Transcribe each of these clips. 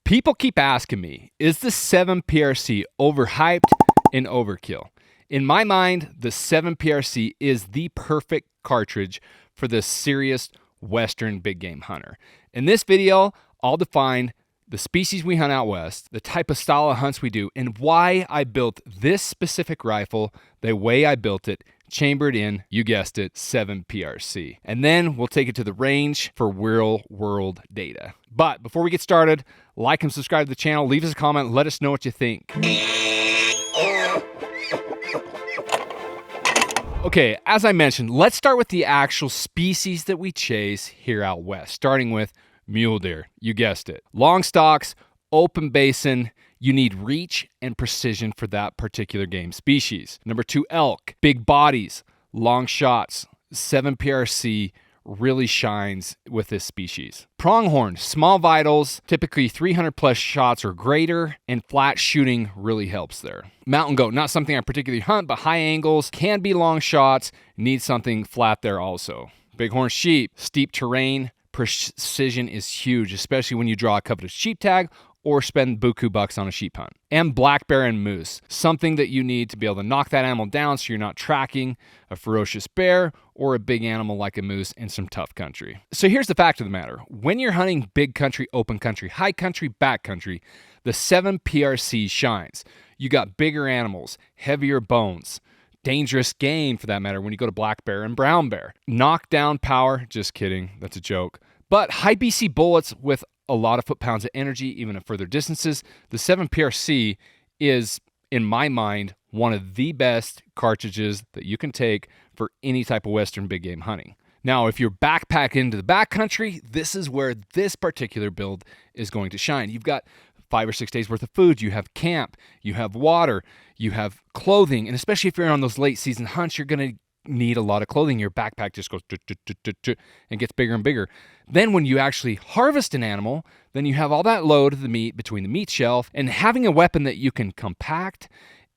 People keep asking me, is the 7 PRC overhyped and overkill? In my mind, the 7 PRC is the perfect cartridge for the serious Western big game hunter. In this video, I'll define the species we hunt out west, the type of style of hunts we do, and why I built this specific rifle the way I built it, chambered in, you guessed it, 7 PRC. And then we'll take it to the range for real world data. But before we get started, like and subscribe to the channel, leave us a comment, let us know what you think. Okay, as I mentioned, let's start with the actual species that we chase here out west, starting with mule deer. You guessed it. Long stalks, open basin, you need reach and precision for that particular game species. Number 2, elk. Big bodies, long shots. 7 PRC really shines with this species. Pronghorn, small vitals, typically 300 plus shots or greater, and flat shooting really helps there. Mountain goat, not something I particularly hunt, but high angles, can be long shots, need something flat there also. Bighorn sheep, steep terrain, precision is huge, especially when you draw a coveted sheep tag or spend buku bucks on a sheep hunt. And black bear and moose, something that you need to be able to knock that animal down so you're not tracking a ferocious bear or a big animal like a moose in some tough country. So here's the fact of the matter. When you're hunting big country, open country, high country, back country, the 7 PRC shines. You got bigger animals, heavier bones, dangerous game for that matter when you go to black bear and brown bear. Knockdown power, just kidding, that's a joke. But high BC bullets with a lot of foot-pounds of energy, even at further distances, the 7 PRC is, in my mind, one of the best cartridges that you can take for any type of Western big game hunting. Now, if you're backpacking into the backcountry, this is where this particular build is going to shine. You've got 5 or 6 days worth of food, you have camp, you have water, you have clothing, and especially if you're on those late season hunts, you're going to need a lot of clothing. Your backpack just goes and gets bigger and bigger. Then when you actually harvest an animal, then you have all that load of the meat between the meat shelf, and having a weapon that you can compact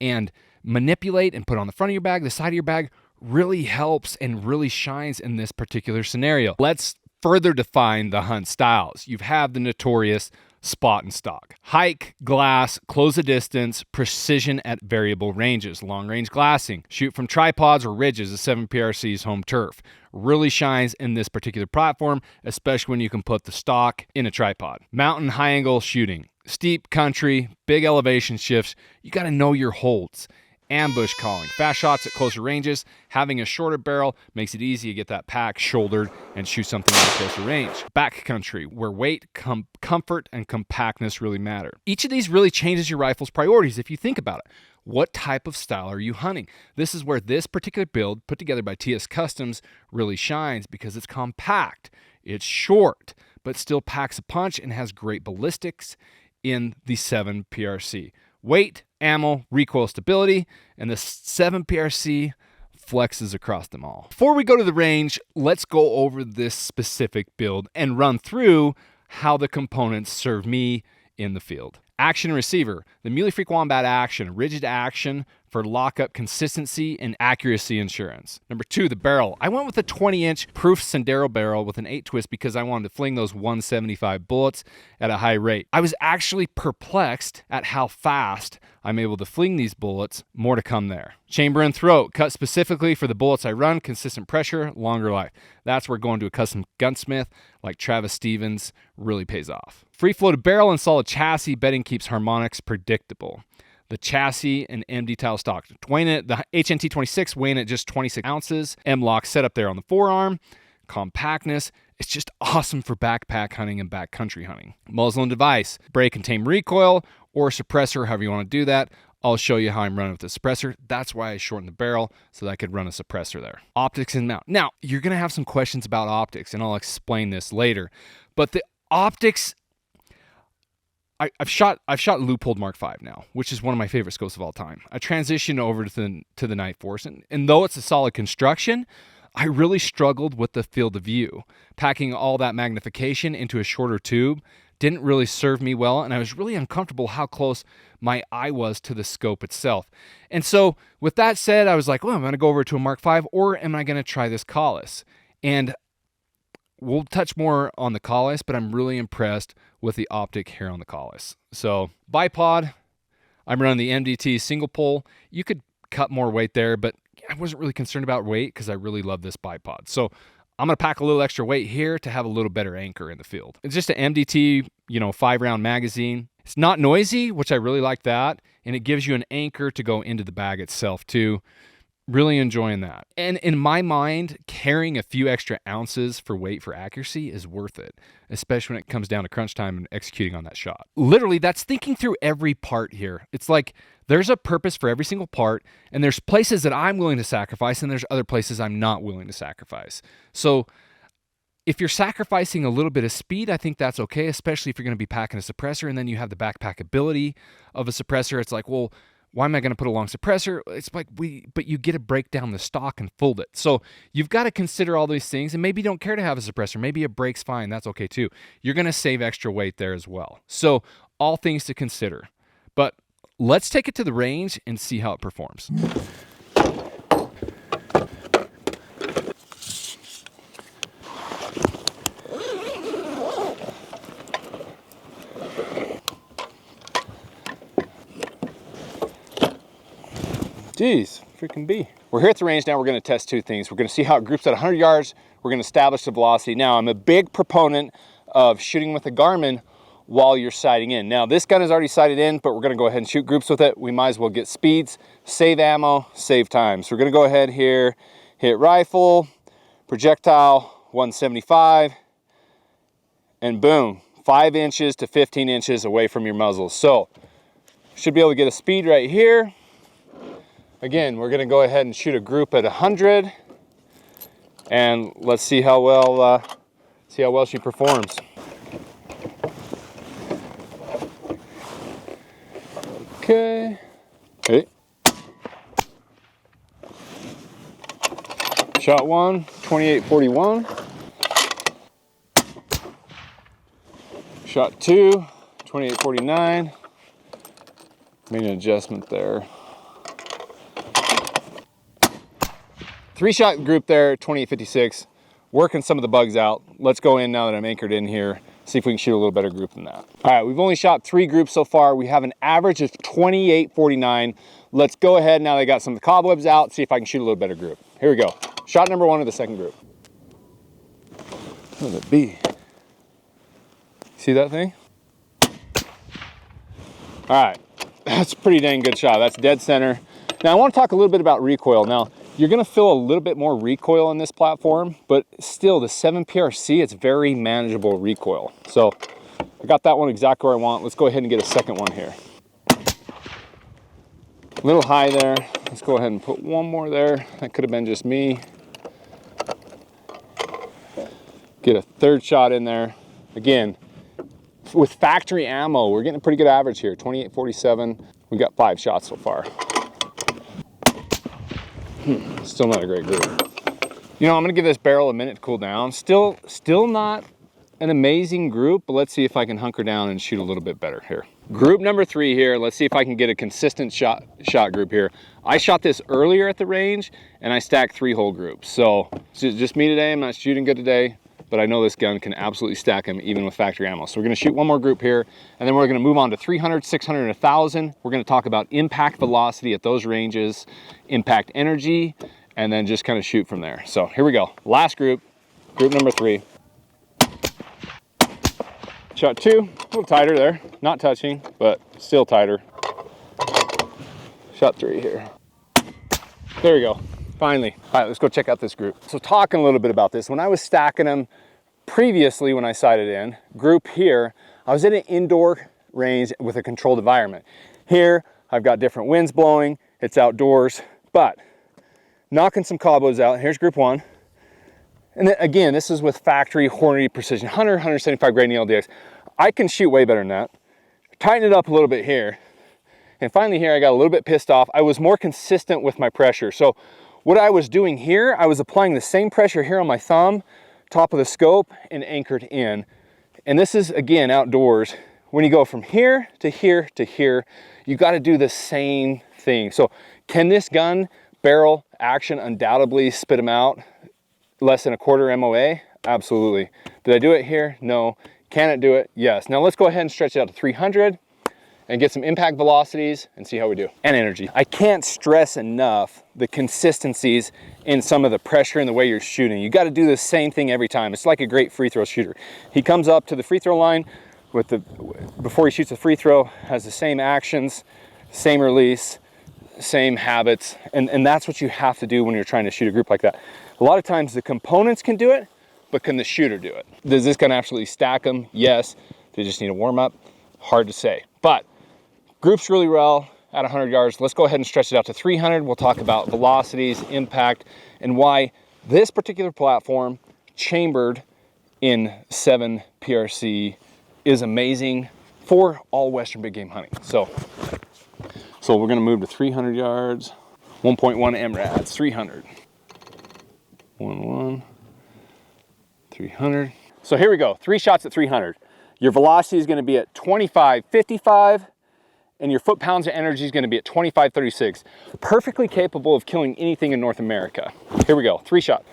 and manipulate and put on the front of your bag, the side of your bag, really helps and really shines in this particular scenario. Let's further define the hunt styles. You have the notorious spot and stock. Hike, glass, close a distance, precision at variable ranges. Long range glassing. Shoot from tripods or ridges, the 7 PRC's home turf. Really shines in this particular platform, especially when you can put the stock in a tripod. Mountain high angle shooting. Steep country, big elevation shifts. You got to know your holds. Ambush calling. Fast shots at closer ranges. Having a shorter barrel makes it easy to get that pack shouldered and shoot something at a closer range. Backcountry, where weight, comfort, and compactness really matter. Each of these really changes your rifle's priorities if you think about it. What type of style are you hunting? This is where this particular build put together by TS Customs really shines because it's compact, it's short, but still packs a punch and has great ballistics in the 7 PRC. Weight, ammo, recoil stability, and the 7 PRC flexes across them all. Before we go to the range, let's go over this specific build and run through how the components serve me in the field. Action receiver, the Muley Freak Wombat action, rigid action for lockup consistency and accuracy insurance. Number 2, the barrel. I went with a 20-inch proof Sendero barrel with an 8 twist because I wanted to fling those 175 bullets at a high rate. I was actually perplexed at how fast I'm able to fling these bullets. More to come there. Chamber and throat, cut specifically for the bullets I run, consistent pressure, longer life. That's where going to a custom gunsmith like Travis Stevens really pays off. Free floated barrel and solid chassis, bedding keeps harmonics predictable. The chassis and MD tile stock. The HNT 26 weighing at just 26 ounces. M-lock setup there on the forearm. Compactness. It's just awesome for backpack hunting and backcountry hunting. Muzzle and device. Brake and tame recoil or suppressor, however you want to do that. I'll show you how I'm running with the suppressor. That's why I shortened the barrel so that I could run a suppressor there. Optics and mount. Now, you're going to have some questions about optics, and I'll explain this later. But the optics, I've shot Leupold Mark V now, which is one of my favorite scopes of all time. I transitioned over to the Night Force, and though it's a solid construction, I really struggled with the field of view. Packing all that magnification into a shorter tube didn't really serve me well, and I was really uncomfortable how close my eye was to the scope itself. And so with that said, I was like, well, I'm going to go over to a Mark V, or am I going to try this Collis? And we'll touch more on the Collis, but I'm really impressed with the optic here on the Collis. So bipod, I'm running the MDT single pole. You could cut more weight there, but I wasn't really concerned about weight because I really love this bipod. So I'm going to pack a little extra weight here to have a little better anchor in the field. It's just an MDT, 5-round magazine. It's not noisy, which I really like that. And it gives you an anchor to go into the bag itself too. Really enjoying that. And in my mind, carrying a few extra ounces for weight for accuracy is worth it, especially when it comes down to crunch time and executing on that shot. Literally, that's thinking through every part here. It's like there's a purpose for every single part, and there's places that I'm willing to sacrifice, and there's other places I'm not willing to sacrifice. So if you're sacrificing a little bit of speed, I think that's okay, especially if you're going to be packing a suppressor, and then you have the backpackability of a suppressor. It's like, well, why am I going to put a long suppressor? It's like but you get to break down the stock and fold it. So you've got to consider all these things, and maybe you don't care to have a suppressor. Maybe it breaks fine. That's okay too. You're going to save extra weight there as well. So all things to consider. But let's take it to the range and see how it performs. Jeez, freaking bee. We're here at the range now. We're going to test two things. We're going to see how it groups at 100 yards. We're going to establish the velocity. Now, I'm a big proponent of shooting with a Garmin while you're sighting in. Now, this gun is already sighted in, but we're going to go ahead and shoot groups with it. We might as well get speeds, save ammo, save time. So we're going to go ahead here, hit rifle, projectile 175, and boom, 5 inches to 15 inches away from your muzzle. So should be able to get a speed right here. Again, we're going to go ahead and shoot a group at 100, and let's see how well she performs. Okay. Hey. Shot 1, 2841. Shot 2, 2849. Made an adjustment there. 3-shot group there, 2856, working some of the bugs out. Let's go in now that I'm anchored in here, see if we can shoot a little better group than that. All right, we've only shot 3 groups so far. We have an average of 2849. Let's go ahead now that I got some of the cobwebs out, see if I can shoot a little better group. Here we go. Shot number 1 of the second group. Look at that bee. See that thing? All right, that's a pretty dang good shot. That's dead center. Now I want to talk a little bit about recoil. Now, you're going to feel a little bit more recoil on this platform, but still the 7PRC, it's very manageable recoil. So I got that one exactly where I want. Let's go ahead and get a second one here. A little high there. Let's go ahead and put one more there. That could have been just me. Get a third shot in there. Again, with factory ammo, we're getting a pretty good average here, 2847. We got 5 shots so far. Still not a great group. I'm gonna give this barrel a minute to cool down. Still not an amazing group, but let's see if I can hunker down and shoot a little bit better here. Group number 3 here. Let's see if I can get a consistent shot group here. I shot this earlier at the range and I stacked 3-hole groups. So it's just me today. I'm not shooting good today, but I know this gun can absolutely stack them even with factory ammo. So we're gonna shoot one more group here, and then we're gonna move on to 300, 600, and 1,000. We're gonna talk about impact velocity at those ranges, impact energy, and then just kind of shoot from there. So here we go. Last group, group number 3. Shot 2, a little tighter there. Not touching, but still tighter. Shot 3 here. There we go. Finally. All right, let's go check out this group. So talking a little bit about this, when I was stacking them previously when I sighted in, group here, I was in an indoor range with a controlled environment. Here, I've got different winds blowing, it's outdoors, but knocking some cobwebs out. Here's group 1. And then again, this is with factory Hornady Precision, 100, 175 grain ELDX. I can shoot way better than that. Tighten it up a little bit here. And finally here, I got a little bit pissed off. I was more consistent with my pressure. So what I was doing here, I was applying the same pressure here on my thumb, top of the scope, and anchored in. And this is, again, outdoors. When you go from here to here to here, you got to do the same thing. So can this gun barrel action undoubtedly spit them out less than a quarter MOA? Absolutely. Did I do it here? No. Can it do it? Yes. Now let's go ahead and stretch it out to 300 and get some impact velocities and see how we do. And energy. I can't stress enough the consistencies in some of the pressure and the way you're shooting. You got to do the same thing every time. It's like a great free throw shooter. He comes up to the free throw line before he shoots a free throw, has the same actions, same release, same habits, and that's what you have to do when you're trying to shoot a group like that. A lot of times the components can do it, but can the shooter do it? Does this gonna absolutely stack them? Yes. They just need a warm up? Hard to say. But groups really well at 100 yards. Let's go ahead and stretch it out to 300. We'll talk about velocities, impact, and why this particular platform, chambered in 7 PRC, is amazing for all Western big game hunting. So we're gonna move to 300 yards, 1.1 MRADs, 300. 1, 300. So here we go, 3 shots at 300. Your velocity is gonna be at 25.55, and your foot-pounds of energy is gonna be at 25.36. Perfectly capable of killing anything in North America. Here we go, 3 shots.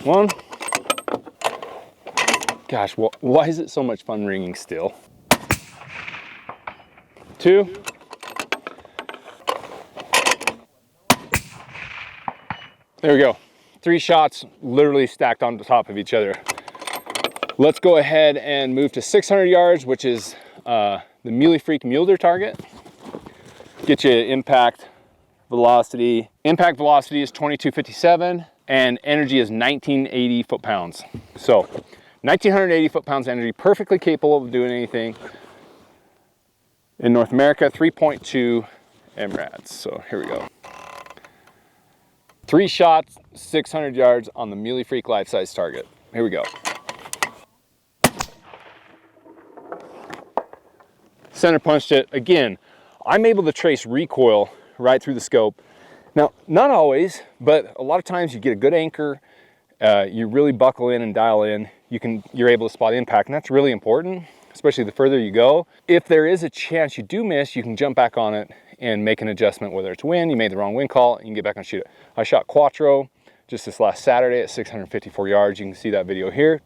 1. Gosh, why is it so much fun ringing still? 2. There we go. 3 shots literally stacked on the top of each other. Let's go ahead and move to 600 yards, which is the Muley Freak mule deer target. Get you impact velocity. Impact velocity is 2257 and energy is 1980 foot-pounds. So 1980 foot-pounds energy, perfectly capable of doing anything. In North America, 3.2 MRADs. So here we go. 3 shots, 600 yards on the Muley Freak life-size target. Here we go. Center punched it. Again, I'm able to trace recoil right through the scope. Now, not always, but a lot of times you get a good anchor, you really buckle in and dial in, you're able to spot impact, and that's really important, especially the further you go. If there is a chance you do miss, you can jump back on it and make an adjustment, whether it's wind, you made the wrong wind call, you can get back and shoot it. I shot Quattro just this last Saturday at 654 yards. You can see that video here.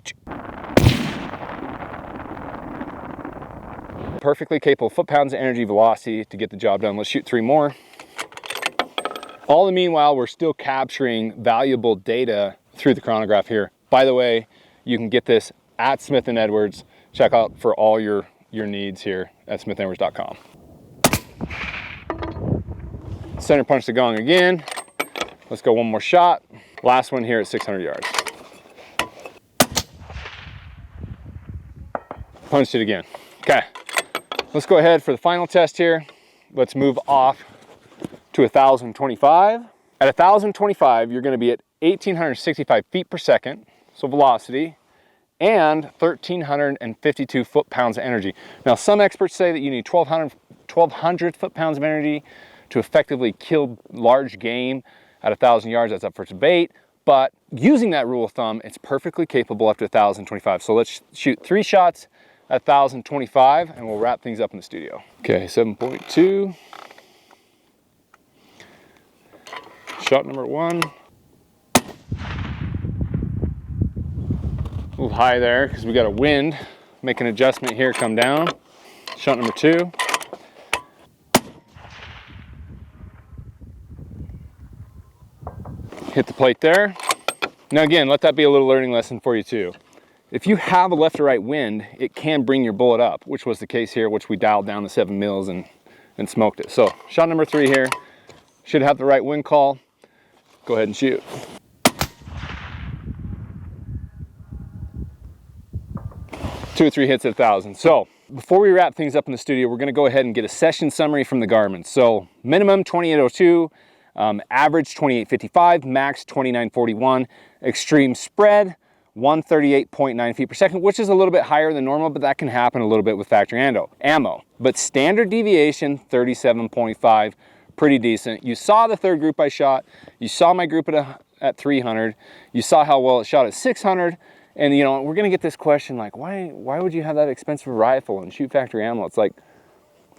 Perfectly capable, foot-pounds of energy, velocity to get the job done. Let's shoot 3 more. All the meanwhile, we're still capturing valuable data through the chronograph here. By the way, you can get this at Smith & Edwards. Check out for all your needs here at smithandedwards.com. Center punch the gong again. Let's go 1 more shot. Last one here at 600 yards. Punched it again. Okay, let's go ahead for the final test here. Let's move off to 1,025. At 1,025, you're gonna be at 1,865 feet per second, so velocity, and 1,352 foot-pounds of energy. Now, some experts say that you need 1,200 foot-pounds of energy to effectively kill large game at 1,000 yards. That's up for debate, but using that rule of thumb, it's perfectly capable up to 1,025. So let's shoot 3 shots at 1,025 and we'll wrap things up in the studio. Okay, 7.2. Shot number 1. A little high there because we got a wind. Make an adjustment here, come down. Shot number 2. Hit the plate there. Now again, let that be a little learning lesson for you too. If you have a left or right wind, it can bring your bullet up, which was the case here, which we dialed down to 7 mils and smoked it. So shot number 3 here. Should have the right wind call. Go ahead and shoot. Two or three hits at 1,000. So before we wrap things up in the studio, we're gonna go ahead and get a session summary from the Garmin. So minimum 2802, average 2855, max 2941, extreme spread 138.9 feet per second, which is a little bit higher than normal, but that can happen a little bit with factory ammo. But standard deviation 37.5, pretty decent. You saw the third group I shot. You saw my group at 300. You saw how well it shot at 600. And you know, we're gonna get this question like, why would you have that expensive rifle and shoot factory ammo? It's like,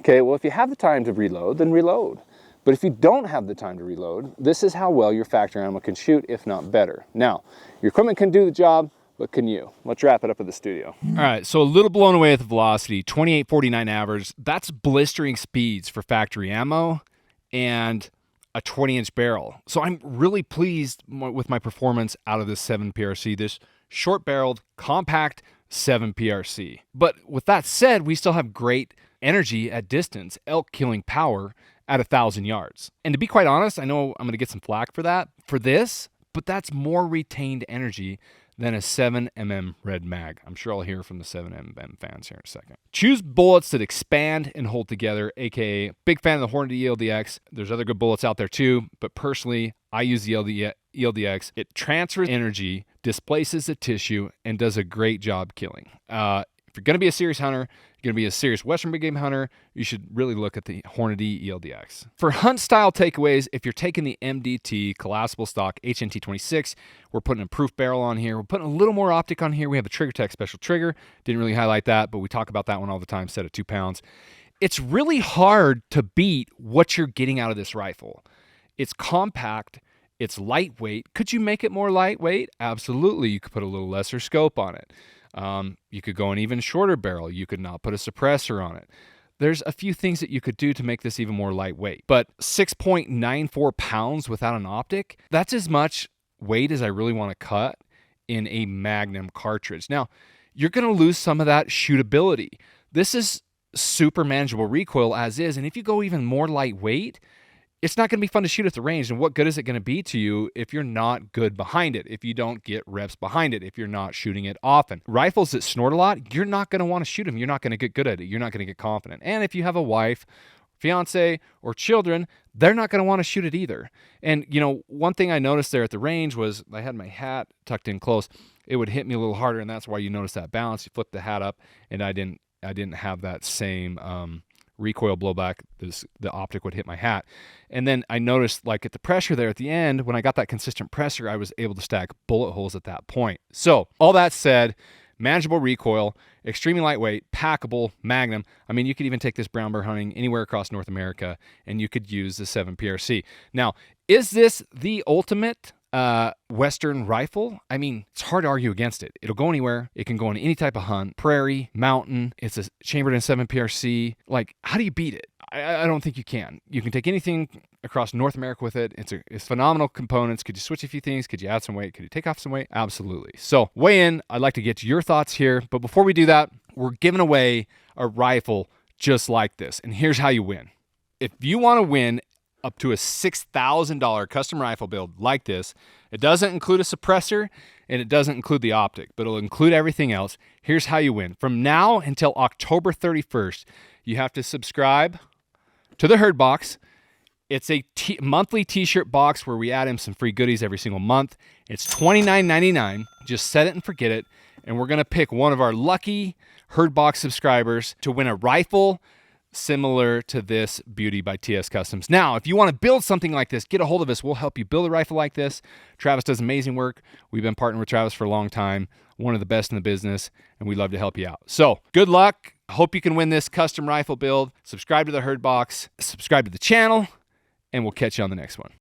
okay, well, if you have the time to reload, then reload. But if you don't have the time to reload, this is how well your factory animal can shoot, if not better. Now, your equipment can do the job, but can you? Let's wrap it up at the studio. All right, so a little blown away at the velocity, 28.49 average. That's blistering speeds for factory ammo and a 20-inch barrel. So I'm really pleased with my performance out of this 7 PRC, this short-barreled, compact 7 PRC. But with that said, we still have great energy at distance, elk killing power at 1,000 yards. And to be quite honest, I know I'm going to get some flack for that, for this, but that's more retained energy than a 7mm red mag. I'm sure I'll hear from the 7mm fans here in a second. Choose bullets that expand and hold together, aka big fan of the Hornady ELDX. There's other good bullets out there too, but personally, I use the ELDX. It transfers energy, displaces the tissue, and does a great job killing. If you're going to be a serious hunter, you're going to be a serious Western big game hunter, you should really look at the Hornady ELDX. For hunt style takeaways, if you're taking the MDT collapsible stock HNT26, we're putting a proof barrel on here. We're putting a little more optic on here. We have a Trigger Tech special trigger. Didn't really highlight that, but we talk about that one all the time, set at 2 pounds. It's really hard to beat what you're getting out of this rifle. It's compact. It's lightweight. Could you make it more lightweight? Absolutely. You could put a little lesser scope on it. You could go an even shorter barrel. You could not put a suppressor on it. There's a few things that you could do to make this even more lightweight. But 6.94 pounds without an optic, that's as much weight as I really want to cut in a Magnum cartridge. Now, you're going to lose some of that shootability. This is super manageable recoil as is, and if you go even more lightweight, it's not going to be fun to shoot at the range. And what good is it going to be to you if you're not good behind it, if you don't get reps behind it, if you're not shooting it often? Rifles that snort a lot, you're not going to want to shoot them. You're not going to get good at it. You're not going to get confident. And if you have a wife, fiance, or children, they're not going to want to shoot it either. And, you know, one thing I noticed there at the range was I had my hat tucked in close. It would hit me a little harder, and that's why you notice that balance. You flip the hat up, and I didn't have that same recoil blowback. The optic would hit my hat. And then I noticed, like, at the pressure there at the end, when I got that consistent pressure, I was able to stack bullet holes at that point. So all that said, manageable recoil, extremely lightweight, packable, Magnum. I mean, you could even take this brown bear hunting anywhere across North America, and you could use the 7 PRC. Now, is this the ultimate Western rifle? I mean, it's hard to argue against it. It'll go anywhere. It can go on any type of hunt, prairie, mountain. It's a chambered in 7 PRC. Like, how do you beat it? I don't think you can. You can take anything across North America with it. It's phenomenal components. Could you switch a few things? Could you add some weight? Could you take off some weight? Absolutely. So weigh in. I'd like to get your thoughts here. But before we do that, we're giving away a rifle just like this. And here's how you win. If you want to win up to a $6,000 custom rifle build like this, it doesn't include a suppressor and it doesn't include the optic, but it'll include everything else. Here's how you win. From now until October 31st, you have to subscribe to the Herd Box. It's a monthly t-shirt box where we add in some free goodies every single month. It's $29.99. Just set it and forget it. And we're going to pick one of our lucky Herd Box subscribers to win a rifle similar to this beauty by TS Customs. Now, if you want to build something like this, get a hold of us. We'll help you build a rifle like this. Travis does amazing work. We've been partnering with Travis for a long time, one of the best in the business, and we'd love to help you out. So good luck. Hope you can win this custom rifle build. Subscribe to the Herd Box, subscribe to the channel, and we'll catch you on the next one.